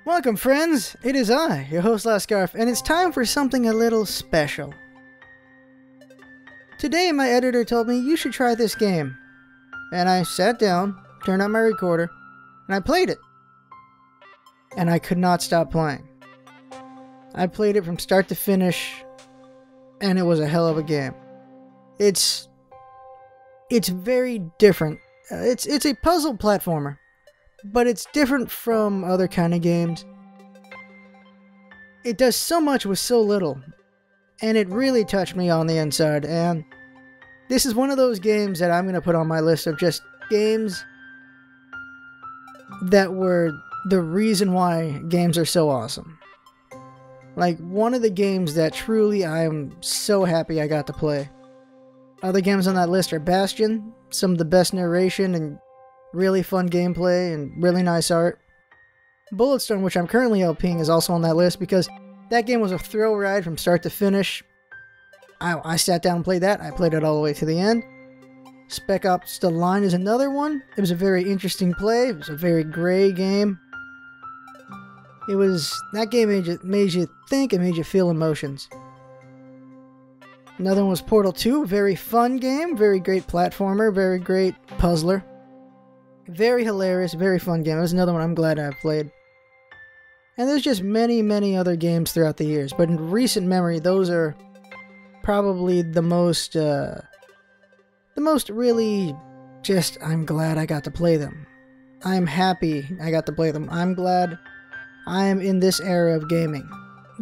Welcome, friends! It is I, your host LostScarf, and it's time for something a little special. Today, my editor told me you should try this game. And I sat down, turned on my recorder, and I played it. And I could not stop playing. I played it from start to finish, and it was a hell of a game. It's very different. It's a puzzle platformer, but it's different from other kind of games. It does so much with so little, and it really touched me on the inside, and this is one of those games that I'm going to put on my list of just games that were the reason why games are so awesome. Like, one of the games that truly I am so happy I got to play. Other games on that list are Bastion, some of the best narration and really fun gameplay and really nice art. Bulletstorm, which I'm currently LPing, is also on that list because that game was a thrill ride from start to finish. I sat down and played that. I played it all the way to the end. Spec Ops The Line is another one. It was a very interesting play. It was a very gray game. That game made you think and made you feel emotions. Another one was Portal 2, very fun game, very great platformer, very great puzzler. Very hilarious, very fun game. It was another one I'm glad I played. And there's just many, many other games throughout the years, but in recent memory, those are probably the most really just, I'm glad I got to play them. I'm happy I got to play them. I'm glad I'm in this era of gaming,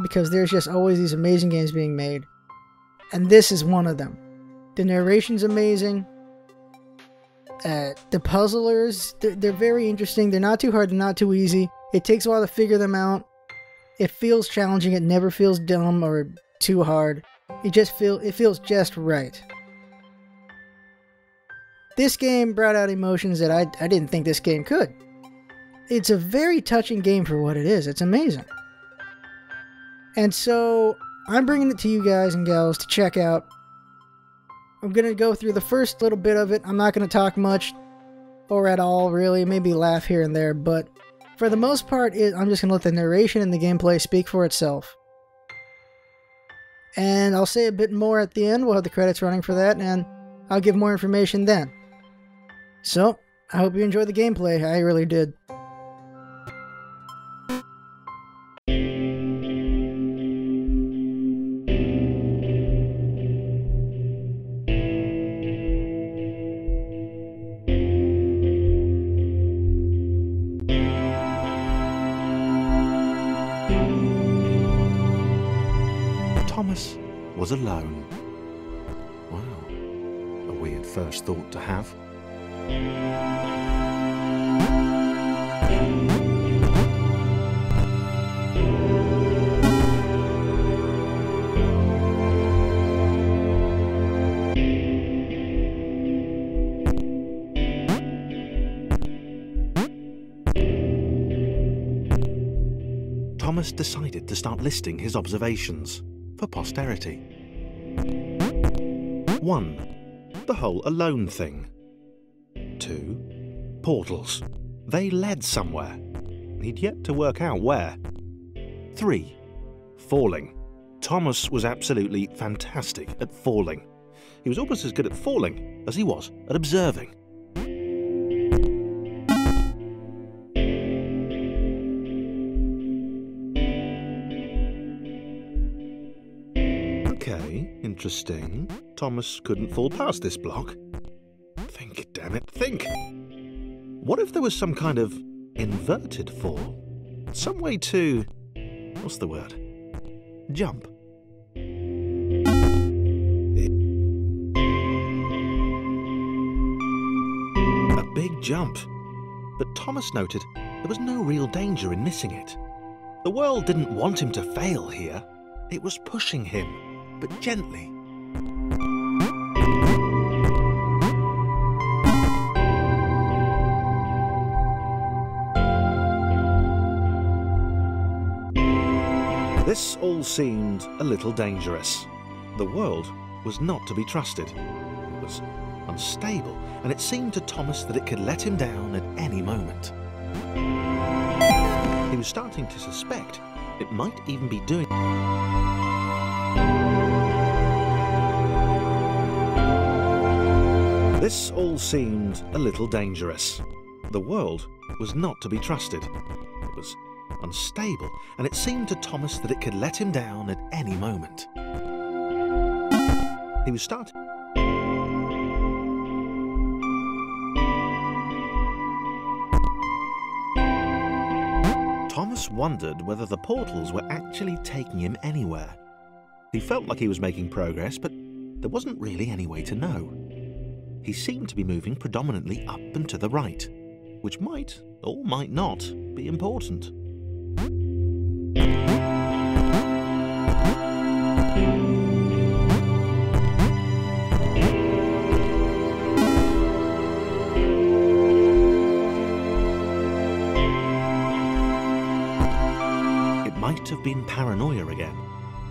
because there's just always these amazing games being made. And this is one of them. The narration's amazing. The puzzlers, they're very interesting. They're not too hard, they're not too easy. It takes a while to figure them out. It feels challenging. It never feels dumb or too hard. It feels just right. This game brought out emotions that I didn't think this game could. It's a very touching game for what it is. It's amazing. And so I'm bringing it to you guys and gals to check out. I'm going to go through the first little bit of it. I'm not going to talk much or at all, really. Maybe laugh here and there, but for the most part, I'm just going to let the narration and the gameplay speak for itself. And I'll say a bit more at the end. We'll have the credits running for that, and I'll give more information then. So, I hope you enjoyed the gameplay. I really did. Thomas was alone. Wow, a weird first thought to have. Thomas decided to start listing his observations for posterity. 1. The whole alone thing. 2. Portals. They led somewhere. He'd yet to work out where. 3. Falling. Thomas was absolutely fantastic at falling. He was almost as good at falling as he was at observing. Okay, interesting. Thomas couldn't fall past this block. Think, damn it, think! What if there was some kind of inverted fall? Some way to... what's the word? Jump. A big jump. But Thomas noted there was no real danger in missing it. The world didn't want him to fail here. It was pushing him, but gently. This all seemed a little dangerous. The world was not to be trusted. It was unstable, and it seemed to Thomas that it could let him down at any moment. he was starting to suspect it might even be doing. This all seemed a little dangerous. The world was not to be trusted. It was unstable, and it seemed to Thomas that it could let him down at any moment. He was starting. Thomas wondered whether the portals were actually taking him anywhere. He felt like he was making progress, but there wasn't really any way to know. He seemed to be moving predominantly up and to the right, which might, or might not, be important. It might have been paranoia again,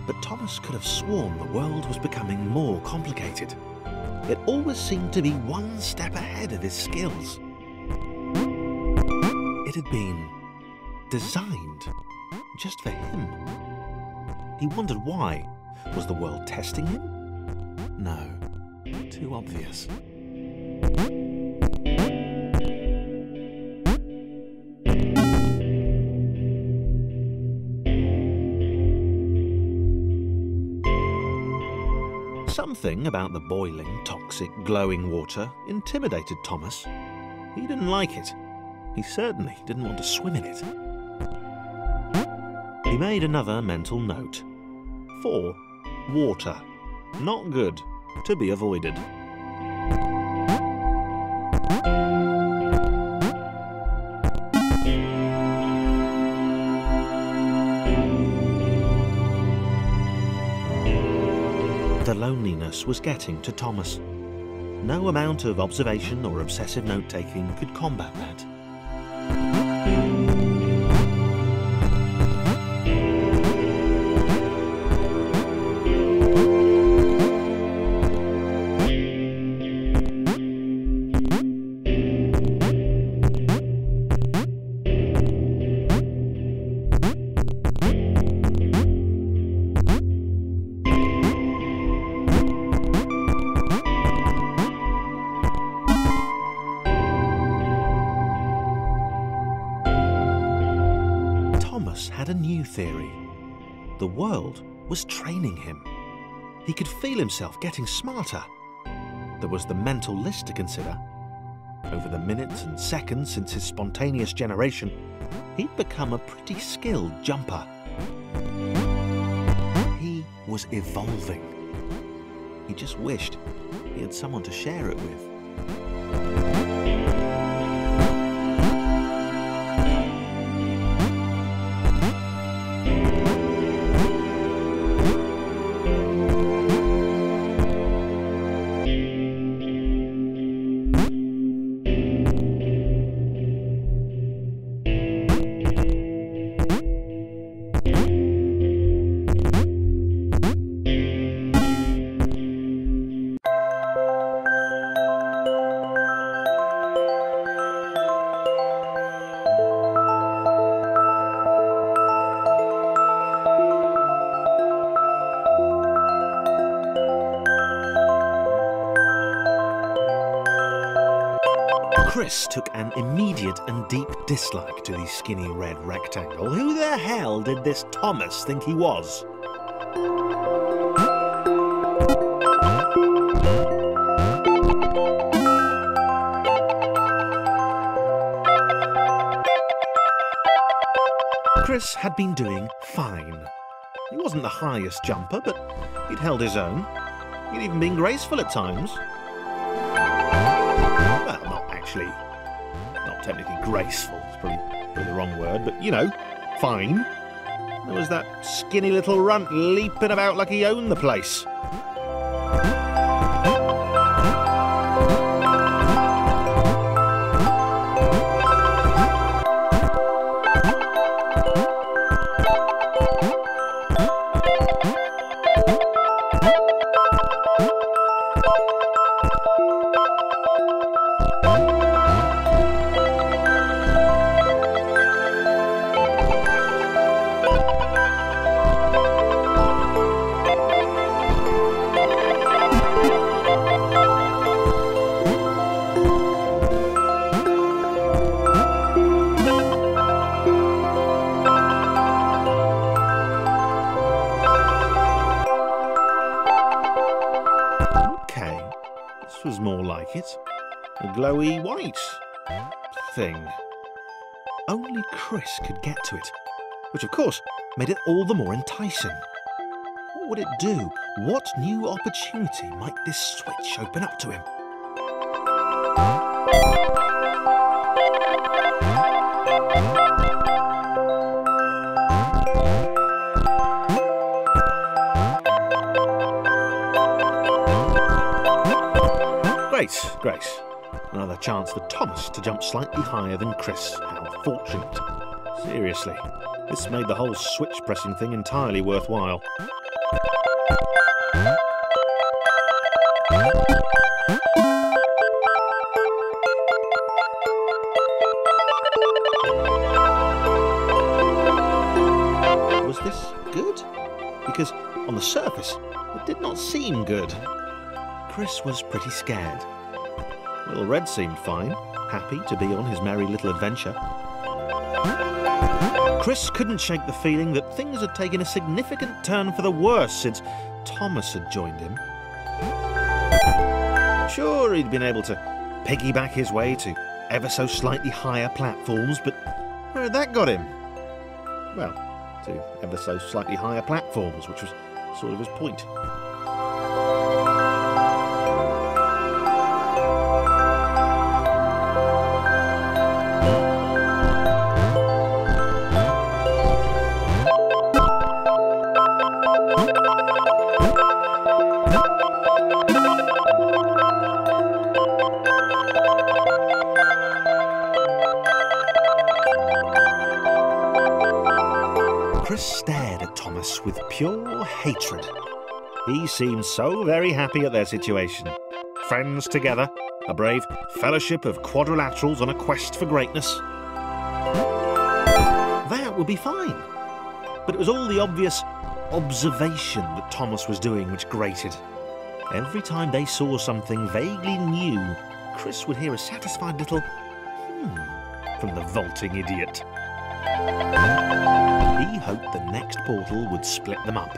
but Thomas could have sworn the world was becoming more complicated. It always seemed to be one step ahead of his skills. It had been designed just for him. He wondered why. Was the world testing him? No, too obvious. Something about the boiling, toxic, glowing water intimidated Thomas. He didn't like it. He certainly didn't want to swim in it. He made another mental note. 4. Water. Not good. To be avoided. The loneliness was getting to Thomas. No amount of observation or obsessive note-taking could combat that. Had a new theory. The world was training him. He could feel himself getting smarter. There was the mental list to consider. Over the minutes and seconds since his spontaneous generation, he'd become a pretty skilled jumper. He was evolving. He just wished he had someone to share it with. Chris took an immediate and deep dislike to the skinny red rectangle. Who the hell did this Thomas think he was? Chris had been doing fine. He wasn't the highest jumper, but he'd held his own. He'd even been graceful at times. Well, not technically graceful, it's probably the wrong word, but you know, fine. There was that skinny little runt leaping about like he owned the place. A glowy white thing. Only Chris could get to it, which of course made it all the more enticing. What would it do? What new opportunity might this switch open up to him? Great. Another chance for Thomas to jump slightly higher than Chris. How fortunate. Seriously, this made the whole switch pressing thing entirely worthwhile. Was this good? Because on the surface, it did not seem good. Chris was pretty scared. Little Red seemed fine, happy to be on his merry little adventure. Chris couldn't shake the feeling that things had taken a significant turn for the worse since Thomas had joined him. Sure, he'd been able to piggyback his way to ever so slightly higher platforms, but where had that got him? Well, to ever so slightly higher platforms, which was sort of his point. Chris stared at Thomas with pure hatred. He seemed so very happy at their situation. Friends together, a brave fellowship of quadrilaterals on a quest for greatness. That would be fine. But it was all the obvious observation that Thomas was doing which grated. Every time they saw something vaguely new, Chris would hear a satisfied little from the vaulting idiot. He hoped the next portal would split them up,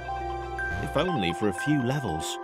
if only for a few levels.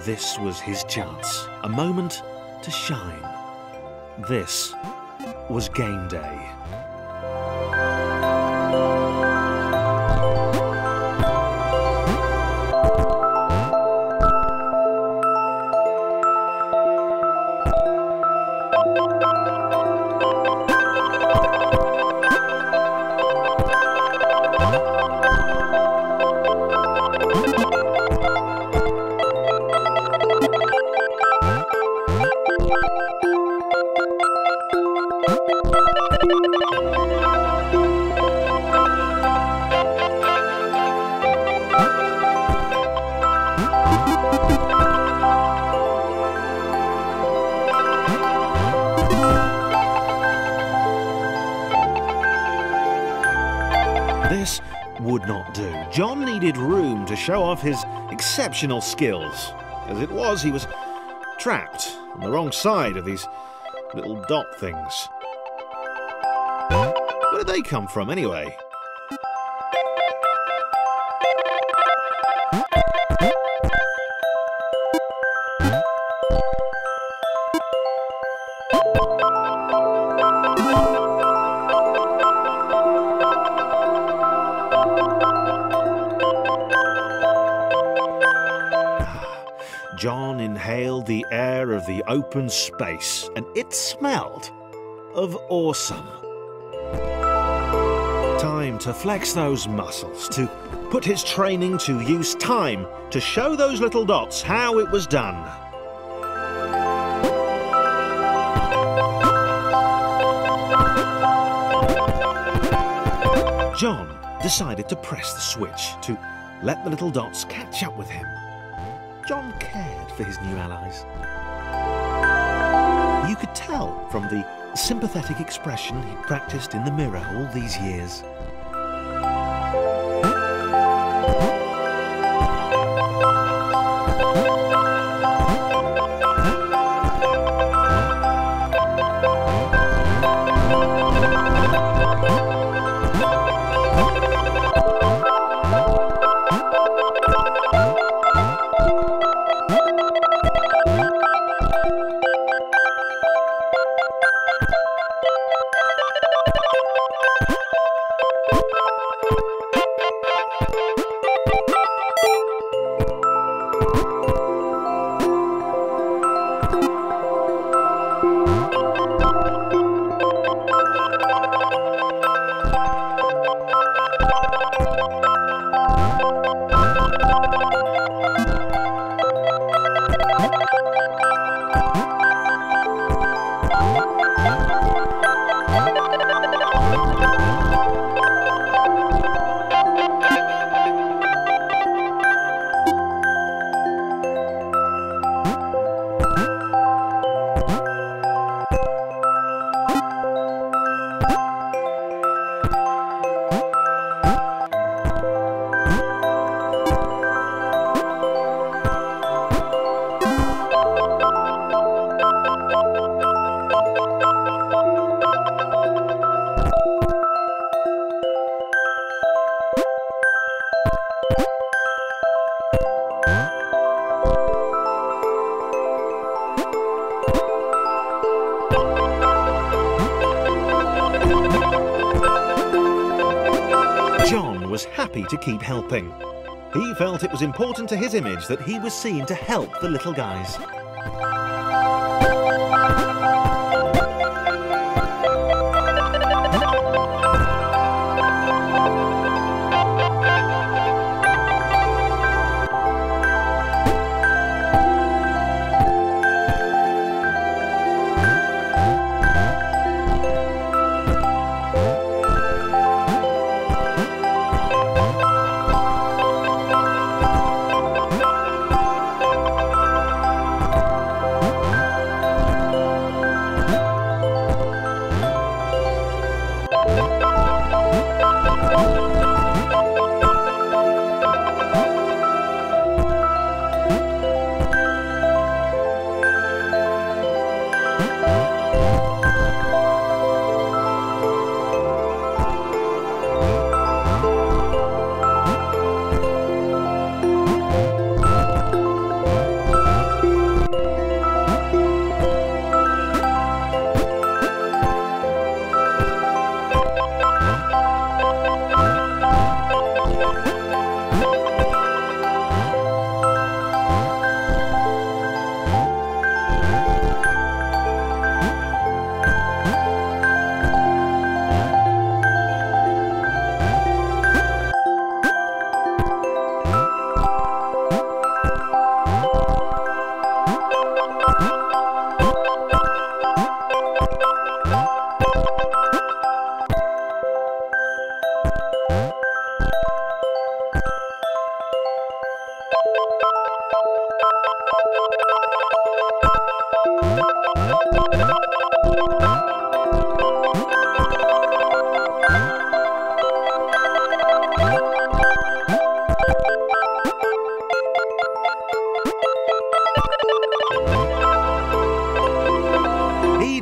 This was his chance, a moment to shine. This was game day. This would not do. John needed room to show off his exceptional skills. As it was, he was trapped on the wrong side of these little dot things. Where did they come from, anyway? John inhaled the air of the open space, and it smelled of awesome. Time to flex those muscles, to put his training to use, time to show those little dots how it was done. John decided to press the switch to let the little dots catch up with him. John cared for his new allies. You could tell from the sympathetic expression he'd practiced in the mirror all these years. John was happy to keep helping. He felt it was important to his image that he was seen to help the little guys.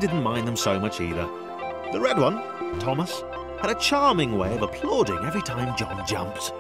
Didn't mind them so much either. The red one, Thomas, had a charming way of applauding every time John jumped.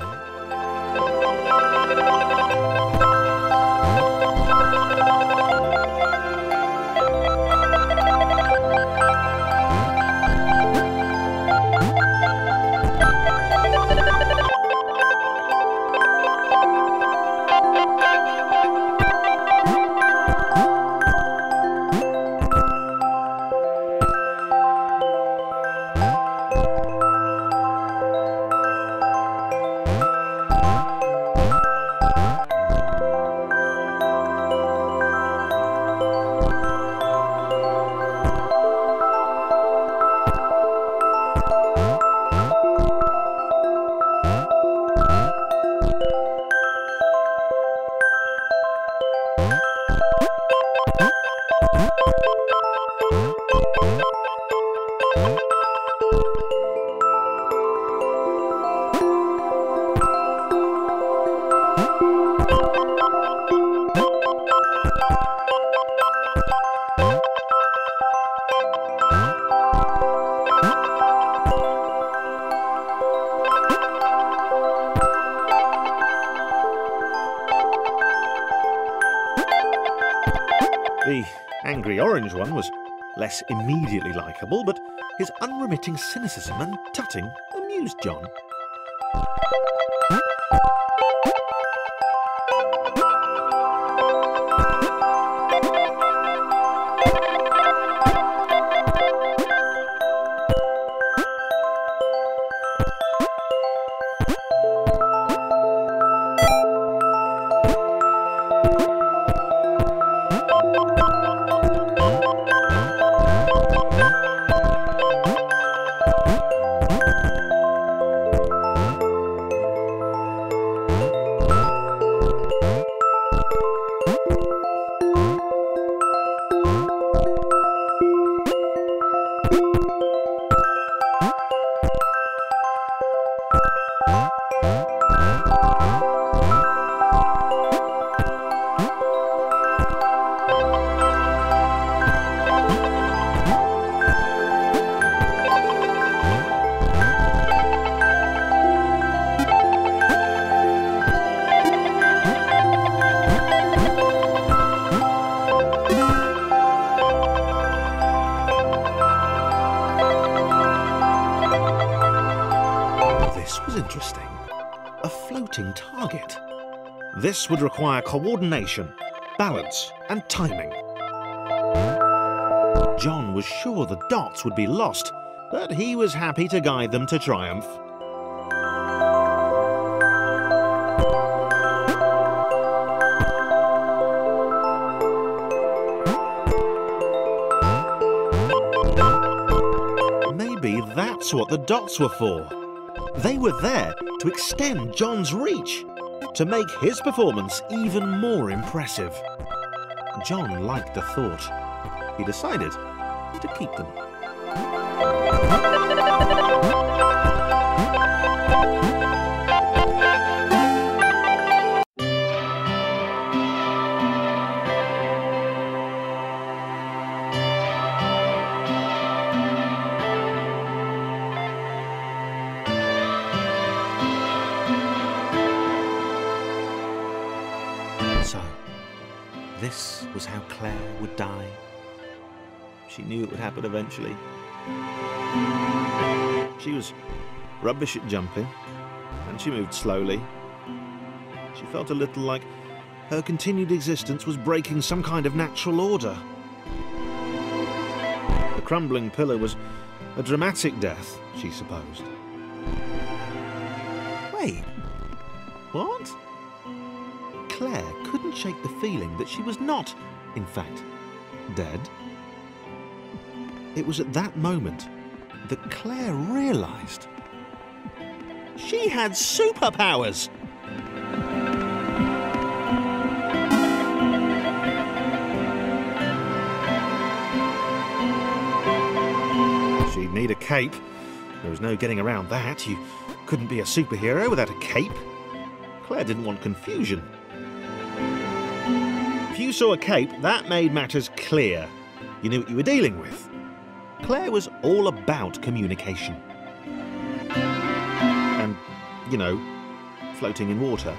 The angry orange one was less immediately likeable, but his unremitting cynicism and tutting amused John. Interesting. A floating target. This would require coordination, balance, and timing. John was sure the dots would be lost, but he was happy to guide them to triumph. Maybe that's what the dots were for. They were there to extend John's reach, to make his performance even more impressive. John liked the thought. He decided to keep them. So, this was how Claire would die. She knew it would happen eventually. She was rubbish at jumping, and she moved slowly. She felt a little like her continued existence was breaking some kind of natural order. The crumbling pillar was a dramatic death, she supposed. Wait, what? Claire couldn't shake the feeling that she was not, in fact, dead. It was at that moment that Claire realised she had superpowers. She'd need a cape. There was no getting around that. You couldn't be a superhero without a cape. Claire didn't want confusion. If you saw a cape, that made matters clear. You knew what you were dealing with. Claire was all about communication. And, you know, floating in water,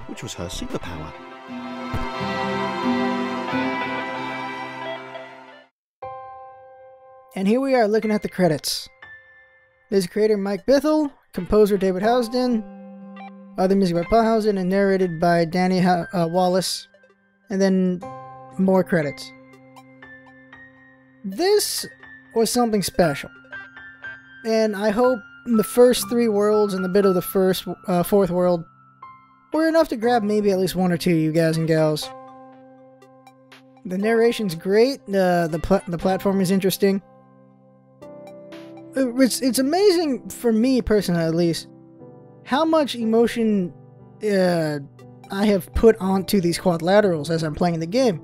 which was her superpower. And here we are looking at the credits. There's creator Mike Bithell, composer David Housden, other music by Paul Housden, and narrated by Danny Wallace. And then more credits. This was something special. And I hope the first 3 worlds and the bit of the fourth world were enough to grab maybe at least 1 or 2 of you guys and gals. The narration's great. The platform is interesting. It's amazing, for me personally at least, how much emotion I have put onto these quadrilaterals as I'm playing the game,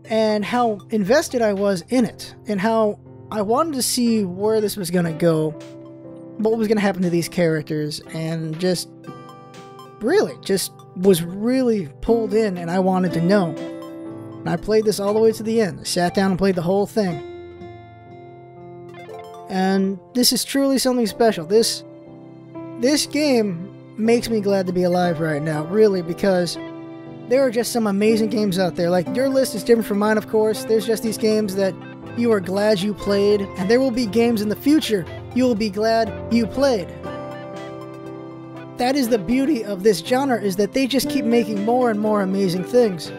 and how invested I was in it, and how I wanted to see where this was going to go, what was going to happen to these characters, and just was really pulled in, and I wanted to know. And I played this all the way to the end. I sat down and played the whole thing. And this is truly something special. This game makes me glad to be alive right now, really, because There are just some amazing games out there. Like, your list is different from mine, of course. There's just these games that you are glad you played, and there will be games in the future you will be glad you played. That is the beauty of this genre, is that they just keep making more and more amazing things.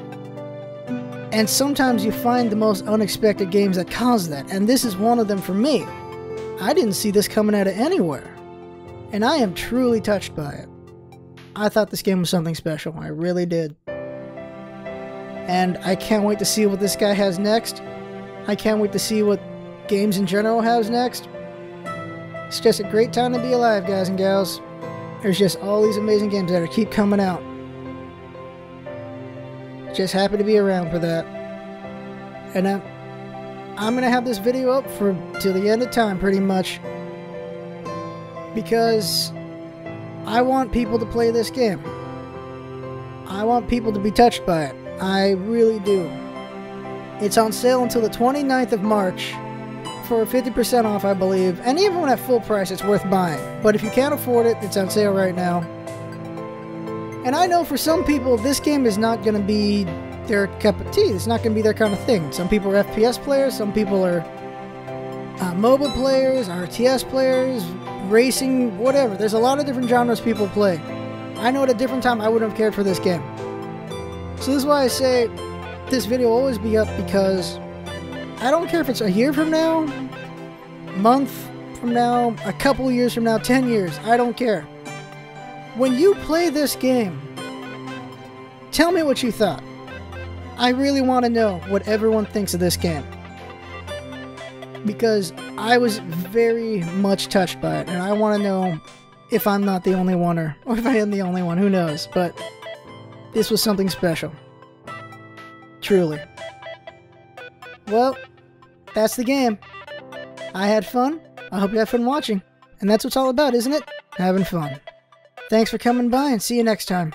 And sometimes you find the most unexpected games that cause that, and this is one of them for me. I didn't see this coming out of anywhere, and I am truly touched by it. I thought this game was something special, I really did. And I can't wait to see what this guy has next. I can't wait to see what games in general has next. It's just a great time to be alive, guys and gals. There's just all these amazing games that keep coming out. Just happy to be around for that. And I'm gonna have this video up till the end of time, pretty much, because I want people to play this game. I want people to be touched by it. I really do. It's on sale until the 29th of March for 50% off, I believe. And even when at full price, it's worth buying. But if you can't afford it, it's on sale right now. And I know for some people, this game is not going to be their cup of tea. It's not going to be their kind of thing. Some people are FPS players. Some people are mobile players, RTS players, racing, whatever. There's a lot of different genres people play. I know at a different time, I wouldn't have cared for this game. So this is why I say this video will always be up, because I don't care if it's a year from now, a month from now, a couple years from now, 10 years. I don't care. When you play this game, tell me what you thought. I really want to know what everyone thinks of this game, because I was very much touched by it, and I want to know if I'm not the only one, or if I am the only one, who knows. But this was something special. Truly. Well, that's the game. I had fun. I hope you had fun watching. And that's what it's all about, isn't it? Having fun. Thanks for coming by, and see you next time.